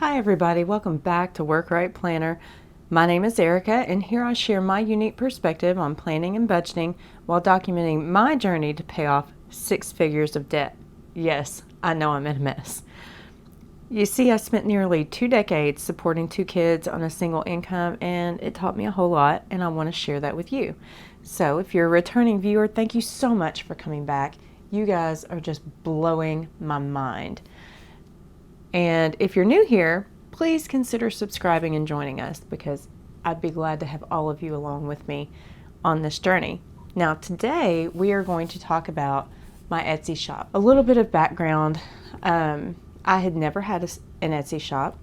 Hi everybody, welcome back to Work Right Planner. My name is Erica and here I share my unique perspective on planning and budgeting while documenting my journey to pay off 6 figures of debt. Yes, I know I'm in a mess. You see, I spent nearly 2 decades supporting 2 kids on a single income and it taught me a whole lot and I want to share that with you. So if you're a returning viewer, thank you so much for coming back. You guys are just blowing my mind. And if you're new here, please consider subscribing and joining us because I'd be glad to have all of you along with me on this journey. Now today we are going to talk about my Etsy shop. A little bit of background. I had never had an Etsy shop.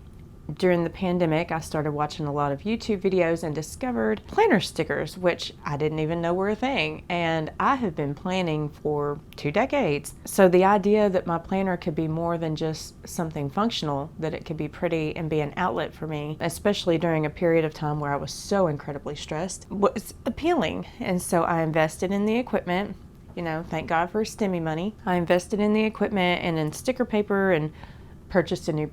During the pandemic, I started watching a lot of YouTube videos and discovered planner stickers, which I didn't even know were a thing. And I have been planning for 2 decades. So the idea that my planner could be more than just something functional, that it could be pretty and be an outlet for me, especially during a period of time where I was so incredibly stressed, was appealing. And so I invested in the equipment. You know, thank God for STEMI money. I invested in the equipment and in sticker paper and purchased a new,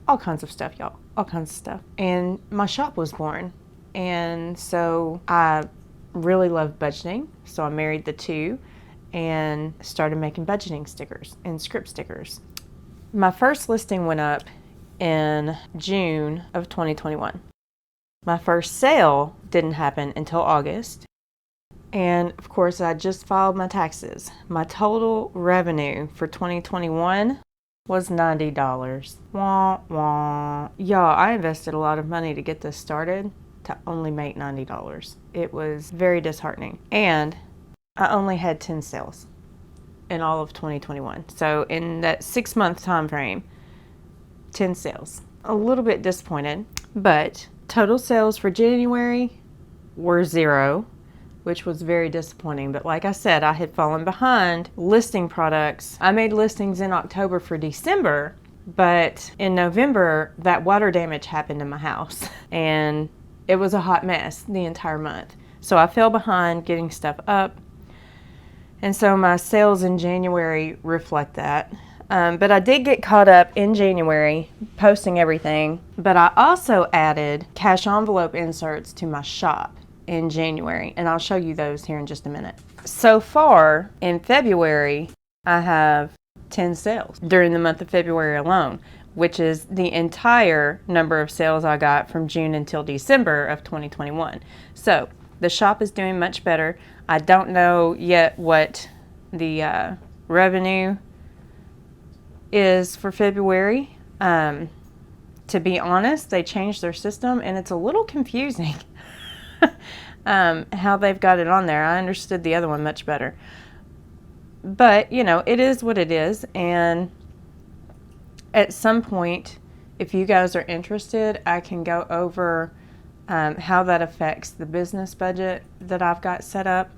all kinds of stuff, y'all, all kinds of stuff. And my shop was born. And so I really love budgeting. So I married the two and started making budgeting stickers and script stickers. My first listing went up in June of 2021. My first sale didn't happen until August. And of course, I just filed my taxes. My total revenue for 2021 was $90. Wah, wah. Y'all, I invested a lot of money to get this started to only make $90. It was very disheartening. And I only had 10 sales in all of 2021. So in that 6-month time frame, 10 sales. A little bit disappointed, but total sales for January were 0. Which was very disappointing. But like I said, I had fallen behind listing products. I made listings in October for December, but in November, that water damage happened in my house and it was a hot mess the entire month. So I fell behind getting stuff up. And so my sales in January reflect that. But I did get caught up in January posting everything, but I also added cash envelope inserts to my shop in January, and I'll show you those here in just a minute. So far in February, I have 10 sales during the month of February alone, which is the entire number of sales I got from June until December of 2021. So the shop is doing much better. I don't know yet what the revenue is for February. To be honest, they changed their system and it's a little confusing. How they've got it on there. I understood the other one much better. But, you know, it is what it is. And at some point, if you guys are interested, I can go over how that affects the business budget that I've got set up.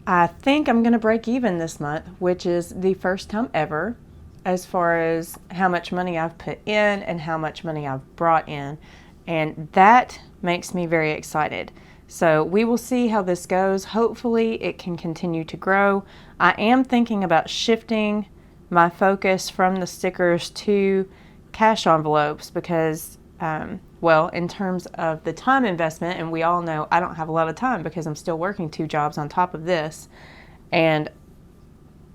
I think I'm going to break even this month, which is the first time ever as far as how much money I've put in and how much money I've brought in. And that makes me very excited. So we will see how this goes. Hopefully it can continue to grow. I am thinking about shifting my focus from the stickers to cash envelopes because, in terms of the time investment, and we all know I don't have a lot of time because I'm still working 2 jobs on top of this and,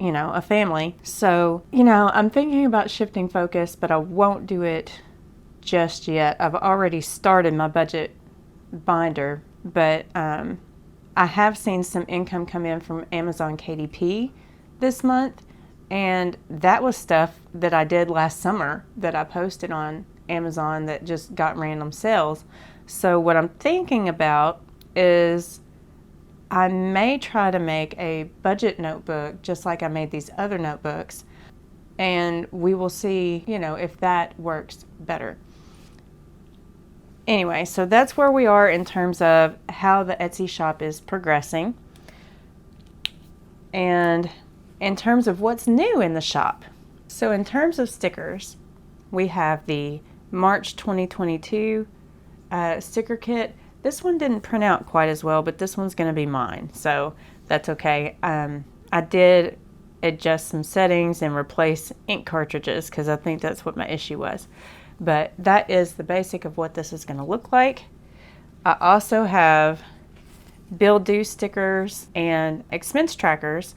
you know, a family. So, you know, I'm thinking about shifting focus, but I won't do it just yet. I've already started my budget binder, but I have seen some income come in from Amazon KDP this month, and that was stuff that I did last summer that I posted on Amazon that just got random sales. So what I'm thinking about is I may try to make a budget notebook just like I made these other notebooks, and we will see, you know, if that works better. Anyway, so that's where we are in terms of how the Etsy shop is progressing. And in terms of what's new in the shop. So in terms of stickers, we have the March 2022 sticker kit. This one didn't print out quite as well, but this one's going to be mine. So that's okay. I did adjust some settings and replace ink cartridges because I think that's what my issue was. but that is the basic of what this is going to look like. I also have bill due stickers and expense trackers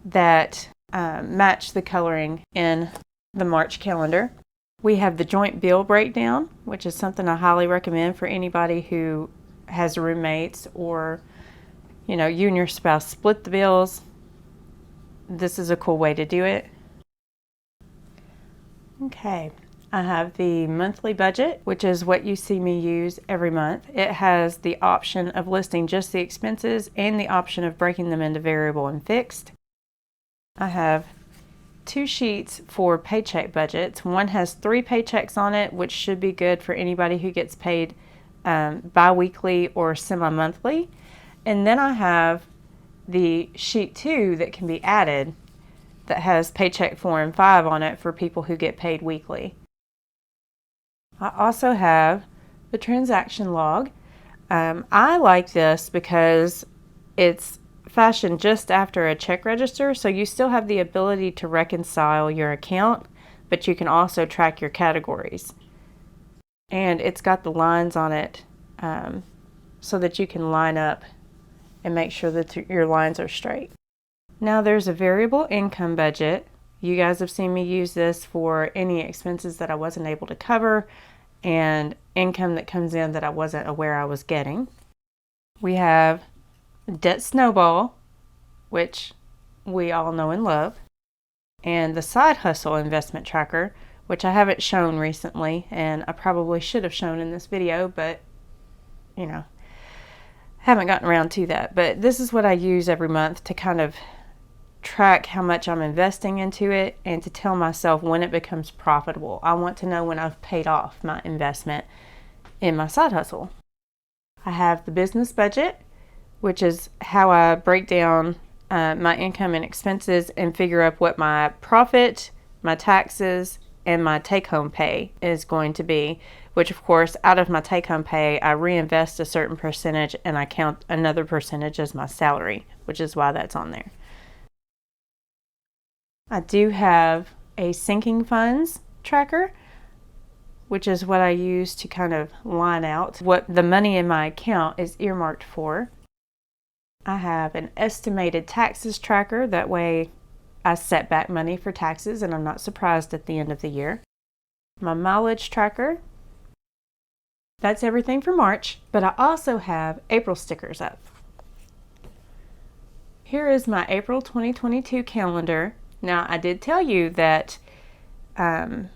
that match the coloring in the March calendar. We have the joint bill breakdown, which is something I highly recommend for anybody who has roommates, or you and your spouse split the bills. This is a cool way to do it. Okay, I have the monthly budget, which is what you see me use every month. It has the option of listing just the expenses and the option of breaking them into variable and fixed. I have 2 sheets for paycheck budgets. One has 3 paychecks on it, which should be good for anybody who gets paid bi-weekly or semi-monthly. And then I have the sheet 2 that can be added that has paycheck 4 and 5 on it for people who get paid weekly. I also have the transaction log. I like this because it's fashioned just after a check register, so you still have the ability to reconcile your account, but you can also track your categories. And it's got the lines on it so that you can line up and make sure that your lines are straight. Now there's a variable income budget. You guys have seen me use this for any expenses that I wasn't able to cover and income that comes in that I wasn't aware I was getting. We have debt snowball, which we all know and love, and the side hustle investment tracker, which I haven't shown recently, and I probably should have shown in this video, but haven't gotten around to that. But this is what I use every month to kind of track how much I'm investing into it and to tell myself when it becomes profitable. I want to know when I've paid off my investment in my side hustle. I have the business budget, which is how I break down my income and expenses and figure up what my profit, my taxes, and my take-home pay is going to be, which of course out of my take-home pay I reinvest a certain percentage and I count another percentage as my salary, which is why that's on there. I do have a sinking funds tracker, which is what I use to kind of line out what the money in my account is earmarked for. I have an estimated taxes tracker. That way I set back money for taxes and I'm not surprised at the end of the year. My mileage tracker. That's everything for March, but I also have April stickers up. Here is my April 2022 calendar. Now, I did tell you that the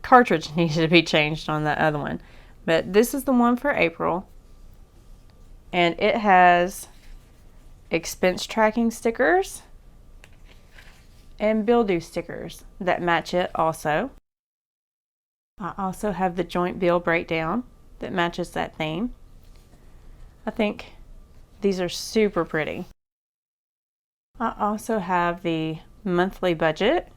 cartridge needed to be changed on the other one, but this is the one for April, and it has expense tracking stickers and bill due stickers that match it also. I also have the joint bill breakdown that matches that theme. I think these are super pretty. I also have the monthly budget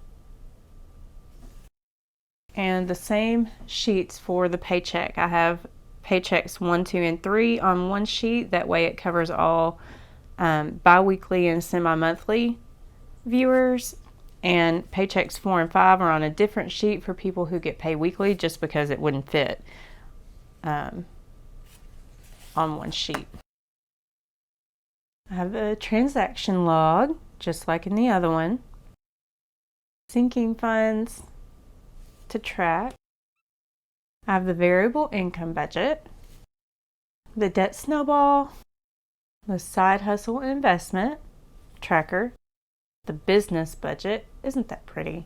and the same sheets for the paycheck. I have paychecks 1, 2, and 3 on one sheet. That way it covers all bi-weekly and semi-monthly viewers, and paychecks 4 and 5 are on a different sheet for people who get paid weekly, just because it wouldn't fit on one sheet. I have the transaction log, just like in the other one. Sinking funds to track. I have the variable income budget, the debt snowball, the side hustle investment tracker, the business budget. Isn't that pretty?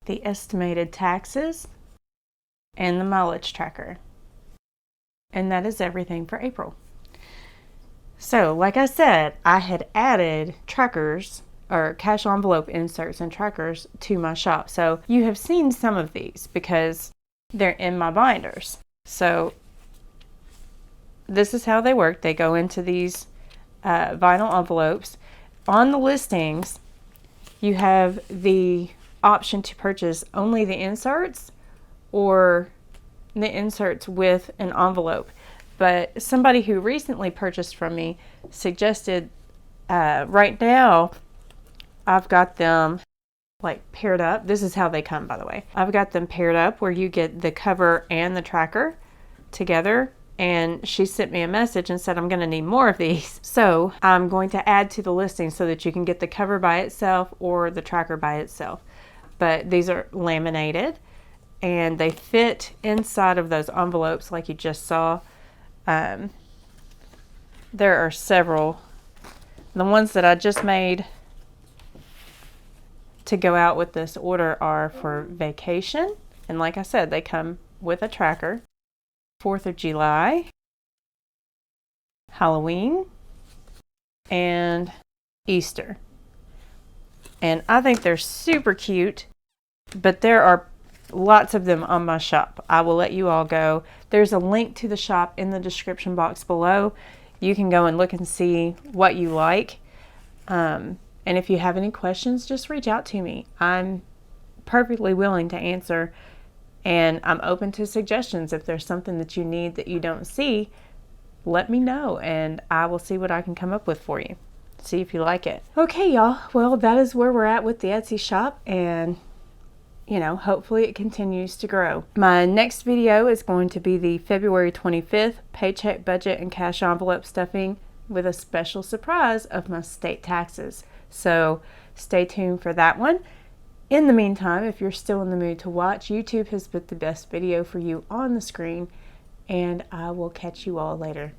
The estimated taxes, and the mileage tracker. And that is everything for April. So, like I said, I had added trackers or cash envelope inserts and trackers to my shop. So you have seen some of these because they're in my binders. So this is how they work. They go into these vinyl envelopes. On the listings, you have the option to purchase only the inserts or the inserts with an envelope. But somebody who recently purchased from me suggested right now I've got them like paired up. This is how they come, by the way. I've got them paired up where you get the cover and the tracker together. And she sent me a message and said, I'm going to need more of these. So I'm going to add to the listing so that you can get the cover by itself or the tracker by itself. But these are laminated and they fit inside of those envelopes like you just saw. There are several. The ones that I just made to go out with this order are for vacation. And like I said, they come with a tracker. 4th of July, Halloween, and Easter. And I think they're super cute, but there are lots of them on my shop. I will let you all go. There's a link to the shop in the description box below. You can go and look and see what you like. And if you have any questions, just reach out to me. I'm perfectly willing to answer. And I'm open to suggestions. If there's something that you need that you don't see, let me know and I will see what I can come up with for you. See if you like it. Okay, y'all. Well, that is where we're at with the Etsy shop, and hopefully it continues to grow. My next video is going to be the February 25th paycheck budget and cash envelope stuffing with a special surprise of my state taxes. So stay tuned for that one. In the meantime, if you're still in the mood to watch, YouTube has put the best video for you on the screen, and I will catch you all later.